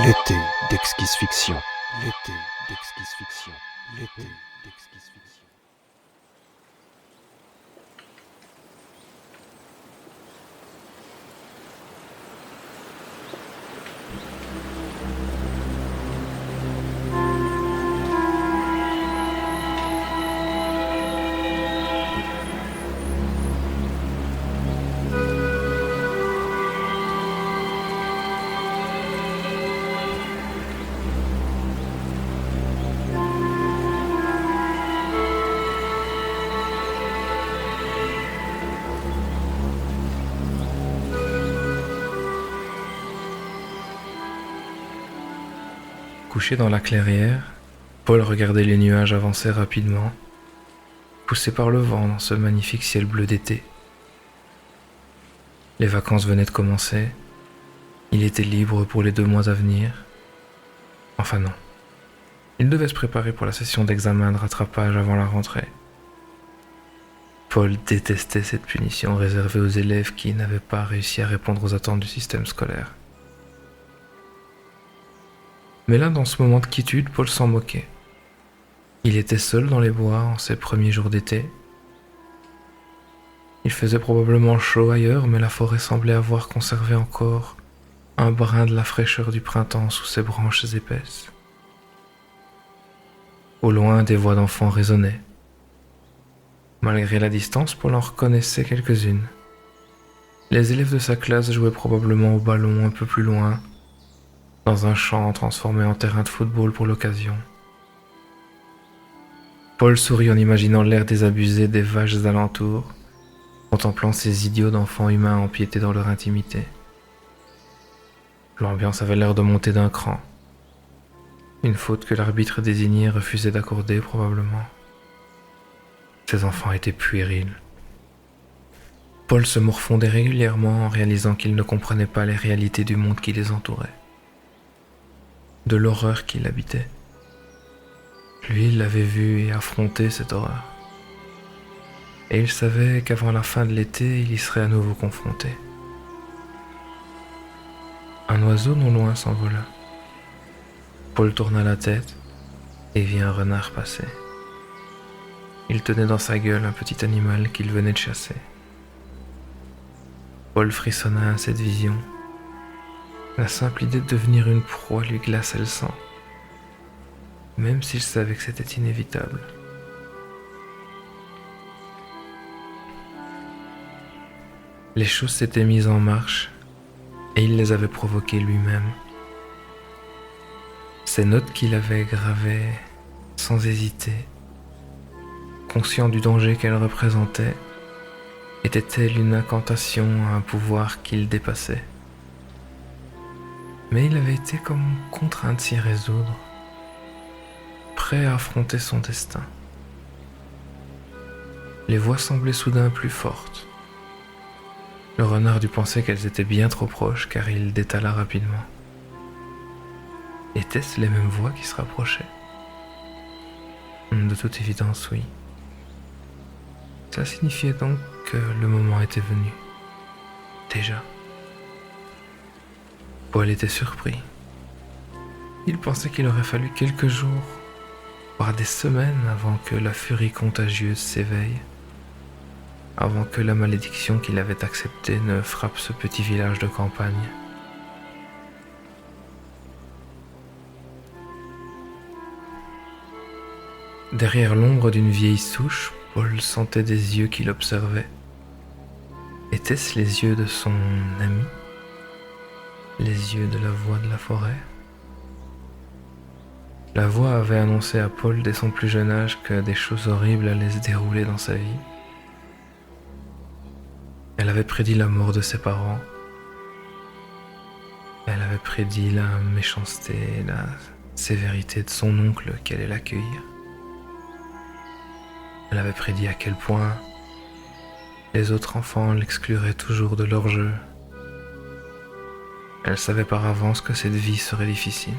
L'été d'Exquise Fiction. L'été d'Exquise Fiction. L'été d'Exquise Fiction. Couché dans la clairière, Paul regardait les nuages avancer rapidement, poussés par le vent dans ce magnifique ciel bleu d'été. Les vacances venaient de commencer, il était libre pour les 2 mois à venir. Enfin non, il devait se préparer pour la session d'examen de rattrapage avant la rentrée. Paul détestait cette punition réservée aux élèves qui n'avaient pas réussi à répondre aux attentes du système scolaire. Mais là, dans ce moment de quiétude, Paul s'en moquait. Il était seul dans les bois en ces premiers jours d'été. Il faisait probablement chaud ailleurs, mais la forêt semblait avoir conservé encore un brin de la fraîcheur du printemps sous ses branches épaisses. Au loin, des voix d'enfants résonnaient. Malgré la distance, Paul en reconnaissait quelques-unes. Les élèves de sa classe jouaient probablement au ballon un peu plus loin, dans un champ transformé en terrain de football pour l'occasion. Paul sourit en imaginant l'air désabusé des vaches alentours, contemplant ces idiots d'enfants humains empiétés dans leur intimité. L'ambiance avait l'air de monter d'un cran. Une faute que l'arbitre désigné refusait d'accorder probablement. Ces enfants étaient puérils. Paul se morfondait régulièrement en réalisant qu'il ne comprenait pas les réalités du monde qui les entourait, de l'horreur qui l'habitait. Lui, il l'avait vu et affronté cette horreur. Et il savait qu'avant la fin de l'été, il y serait à nouveau confronté. Un oiseau non loin s'envola. Paul tourna la tête et vit un renard passer. Il tenait dans sa gueule un petit animal qu'il venait de chasser. Paul frissonna à cette vision. La simple idée de devenir une proie lui glaçait le sang, même s'il savait que c'était inévitable. Les choses s'étaient mises en marche, et il les avait provoquées lui-même. Ces notes qu'il avait gravées sans hésiter, conscient du danger qu'elles représentaient, étaient-elles une incantation à un pouvoir qu'il dépassait? Mais il avait été comme contraint de s'y résoudre, prêt à affronter son destin. Les voix semblaient soudain plus fortes. Le renard dut penser qu'elles étaient bien trop proches car il détala rapidement. Étaient-ce les mêmes voix qui se rapprochaient? De toute évidence, oui. Cela signifiait donc que le moment était venu. Déjà. Paul était surpris. Il pensait qu'il aurait fallu quelques jours, voire des semaines avant que la furie contagieuse s'éveille, avant que la malédiction qu'il avait acceptée ne frappe ce petit village de campagne. Derrière l'ombre d'une vieille souche, Paul sentait des yeux qui l'observaient. Étaient-ce les yeux de son ami? Les yeux de la voix de la forêt? La voix avait annoncé à Paul dès son plus jeune âge que des choses horribles allaient se dérouler dans sa vie. Elle avait prédit la mort de ses parents. Elle avait prédit la méchanceté et la sévérité de son oncle qui allait l'accueillir. Elle avait prédit à quel point les autres enfants l'excluraient toujours de leur jeu. Elle savait par avance que cette vie serait difficile.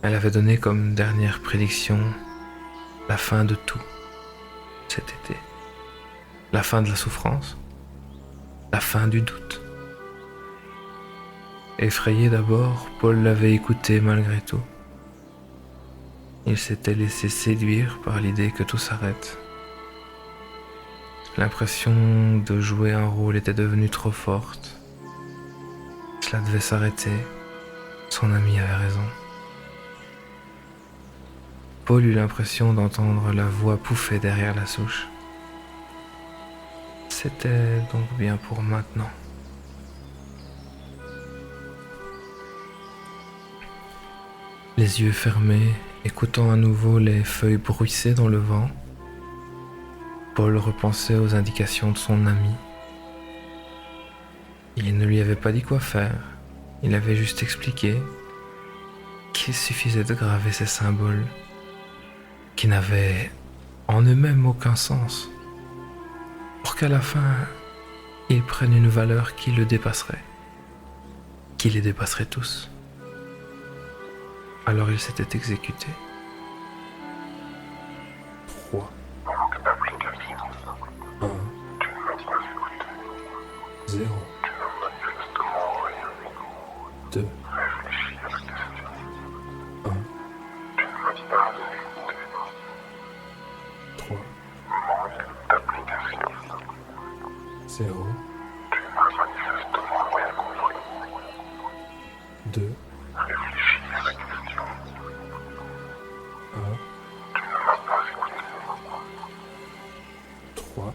Elle avait donné comme dernière prédiction la fin de tout cet été. La fin de la souffrance, la fin du doute. Effrayé d'abord, Paul l'avait écouté malgré tout. Il s'était laissé séduire par l'idée que tout s'arrête. L'impression de jouer un rôle était devenue trop forte. Cela devait s'arrêter. Son ami avait raison. Paul eut l'impression d'entendre la voix pouffer derrière la souche. C'était donc bien pour maintenant. Les yeux fermés, écoutant à nouveau les feuilles bruisser dans le vent, Paul repensait aux indications de son ami. Il ne lui avait pas dit quoi faire, il avait juste expliqué qu'il suffisait de graver ces symboles qui n'avaient en eux-mêmes aucun sens, pour qu'à la fin, ils prennent une valeur qui le dépasserait, qui les dépasserait tous. Alors il s'était exécuté. 3, 1, 0, 2, 1, 3, 0, 2, 1, 3,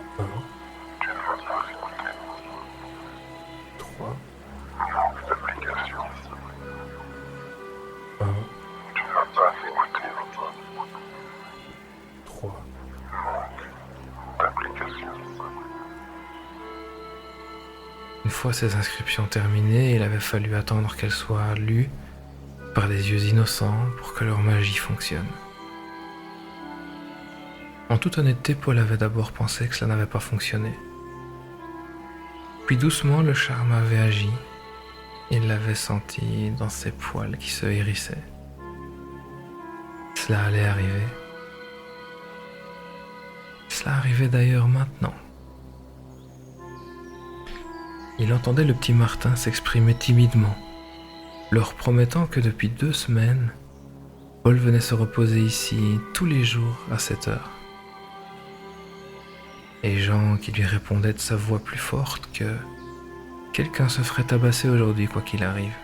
1, 3, 1, 3. Une fois ces inscriptions terminées, il avait fallu attendre qu'elles soient lues par des yeux innocents pour que leur magie fonctionne. En toute honnêteté, Paul avait d'abord pensé que cela n'avait pas fonctionné. Puis doucement, le charme avait agi. Il l'avait senti dans ses poils qui se hérissaient. Cela allait arriver. Cela arrivait d'ailleurs maintenant. Il entendait le petit Martin s'exprimer timidement, leur promettant que depuis 2 semaines, Paul venait se reposer ici tous les jours à 7 heures. Et Jean qui lui répondait de sa voix plus forte que quelqu'un se ferait tabasser aujourd'hui quoi qu'il arrive,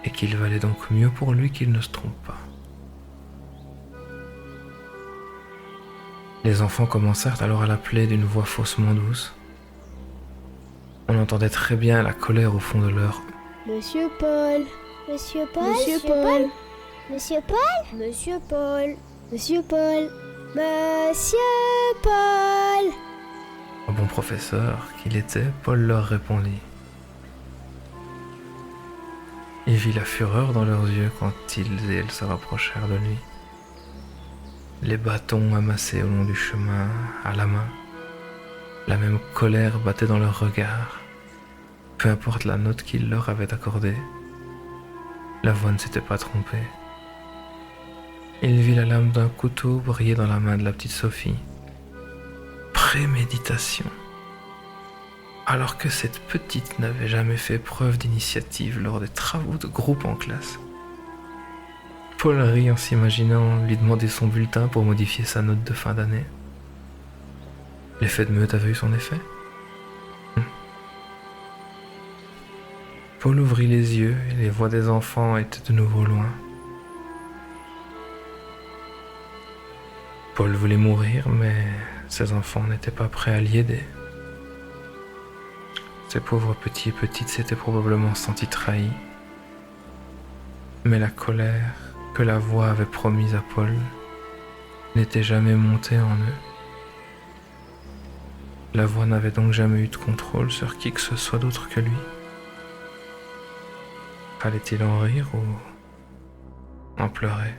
et qu'il valait donc mieux pour lui qu'il ne se trompe pas. Les enfants commencèrent alors à l'appeler d'une voix faussement douce. On entendait très bien la colère au fond de leur Monsieur Paul. Monsieur Paul. Monsieur Paul. Monsieur Paul. Monsieur Paul. Monsieur Paul. Monsieur Paul. Au bon professeur qu'il était, Paul leur répondit. Il vit la fureur dans leurs yeux quand ils et elles se rapprochèrent de lui. Les bâtons amassés au long du chemin, à la main. La même colère battait dans leurs regards. Peu importe la note qu'il leur avait accordée, la voix ne s'était pas trompée. Il vit la lame d'un couteau briller dans la main de la petite Sophie. Préméditation. Alors que cette petite n'avait jamais fait preuve d'initiative lors des travaux de groupe en classe. Paul rit en s'imaginant lui demander son bulletin pour modifier sa note de fin d'année. L'effet de meute avait eu son effet. Paul ouvrit les yeux et les voix des enfants étaient de nouveau loin. Paul voulait mourir, mais ses enfants n'étaient pas prêts à l'y aider. Ces pauvres petits et petites s'étaient probablement sentis trahis. Mais la colère que la voix avait promise à Paul n'était jamais montée en eux. La voix n'avait donc jamais eu de contrôle sur qui que ce soit d'autre que lui. Fallait-il en rire ou en pleurer ?